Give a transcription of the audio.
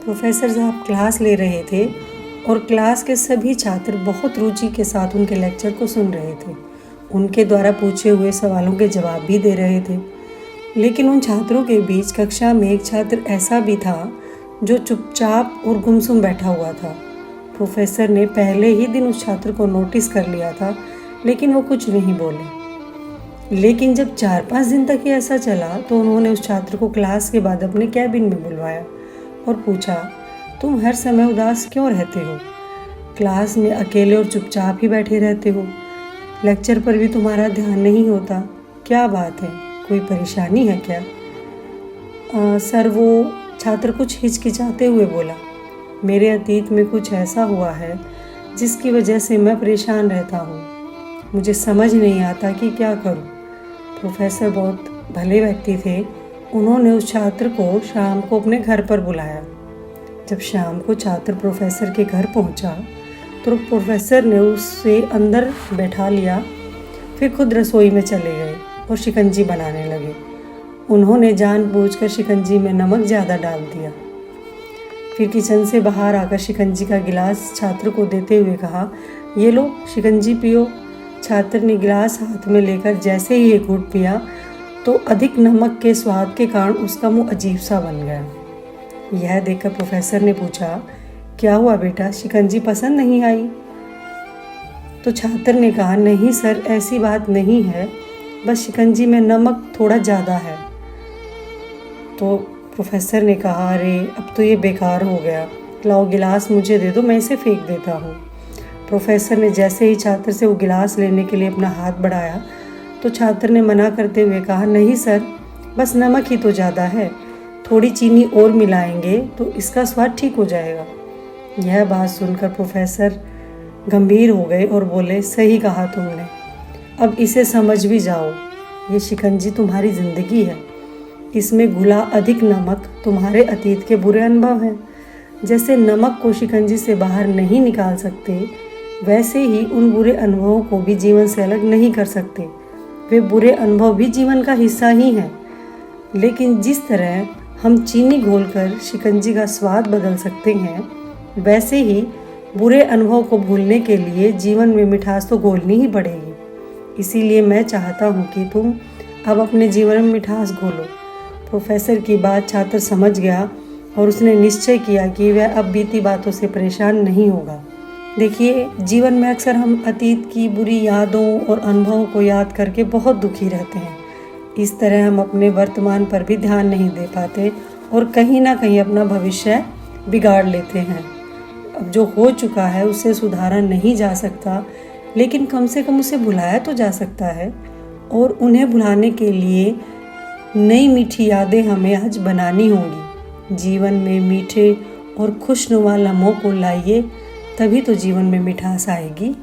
Professor साहब class ले रहे थे और क्लास के सभी छात्र बहुत रुचि के साथ उनके लेक्चर को सुन रहे थे। उनके द्वारा पूछे हुए सवालों के जवाब भी दे रहे थे। लेकिन उन छात्रों के बीच कक्षा में एक छात्र ऐसा भी था जो चुपचाप और गुमसुम बैठा हुआ था। प्रोफेसर ने पहले ही दिन उस छात्र को नोटिस कर लिया था, लेकिन वो कुछ नहीं बोले। लेकिन जब 4-5 दिन तक ये ऐसा चला तो उन्होंने उस छात्र को क्लास के बाद अपने कैबिन में बुलवाया और पूछा, तुम हर समय उदास क्यों रहते हो? क्लास में अकेले और चुपचाप ही बैठे रहते हो। लेक्चर पर भी तुम्हारा ध्यान नहीं होता। क्या बात है? कोई परेशानी है क्या? सर, वो छात्र कुछ हिचकिचाते हुए बोला, मेरे अतीत में कुछ ऐसा हुआ है जिसकी वजह से मैं परेशान रहता हूँ। मुझे समझ नहीं आता कि क्या करूँ। प्रोफेसर बहुत भले व्यक्ति थे। उन्होंने उस छात्र को शाम को अपने घर पर बुलाया। जब शाम को छात्र प्रोफेसर के घर पहुंचा तो प्रोफेसर ने उसे अंदर बैठा लिया, फिर खुद रसोई में चले गए और शिकंजी बनाने लगे। उन्होंने जानबूझकर शिकंजी में नमक ज़्यादा डाल दिया। फिर किचन से बाहर आकर शिकंजी का गिलास छात्र को देते हुए कहा, ये लो शिकंजी पियो। छात्र ने गिलास हाथ में लेकर जैसे ही एक घूंट पिया तो अधिक नमक के स्वाद के कारण उसका मुंह अजीब सा बन गया। यह देखकर प्रोफेसर ने पूछा, क्या हुआ बेटा, शिकंजी पसंद नहीं आई? तो छात्र ने कहा, नहीं सर, ऐसी बात नहीं है, बस शिकंजी में नमक थोड़ा ज़्यादा है। तो प्रोफेसर ने कहा, अरे अब तो ये बेकार हो गया, लाओ गिलास मुझे दे दो, मैं इसे फेंक देता हूँ। प्रोफेसर ने जैसे ही छात्र से वो गिलास लेने के लिए अपना हाथ बढ़ाया तो छात्र ने मना करते हुए कहा, नहीं सर, बस नमक ही तो ज़्यादा है, थोड़ी चीनी और मिलाएंगे तो इसका स्वाद ठीक हो जाएगा। यह बात सुनकर प्रोफेसर गंभीर हो गए और बोले, सही कहा तुमने, अब इसे समझ भी जाओ। ये शिकंजी तुम्हारी ज़िंदगी है। इसमें घुला अधिक नमक तुम्हारे अतीत के बुरे अनुभव हैं। जैसे नमक को शिकंजी से बाहर नहीं निकाल सकते, वैसे ही उन बुरे अनुभवों को भी जीवन से अलग नहीं कर सकते। वे बुरे अनुभव भी जीवन का हिस्सा ही हैं। लेकिन जिस तरह हम चीनी घोलकर शिकंजी का स्वाद बदल सकते हैं, वैसे ही बुरे अनुभव को भूलने के लिए जीवन में मिठास तो घोलनी ही पड़ेगी। इसीलिए मैं चाहता हूँ कि तुम अब अपने जीवन में मिठास घोलो। प्रोफेसर की बात छात्र समझ गया और उसने निश्चय किया कि वह अब बीती बातों से परेशान नहीं होगा। देखिए, जीवन में अक्सर हम अतीत की बुरी यादों और अनुभवों को याद करके बहुत दुखी रहते हैं। इस तरह हम अपने वर्तमान पर भी ध्यान नहीं दे पाते और कहीं ना कहीं अपना भविष्य बिगाड़ लेते हैं। अब जो हो चुका है उसे सुधारा नहीं जा सकता, लेकिन कम से कम उसे भुलाया तो जा सकता है। और उन्हें भुलाने के लिए नई मीठी यादें हमें आज बनानी होंगी। जीवन में मीठे और खुशनुमा लम्हों को लाइए, तभी तो जीवन में मिठास आएगी।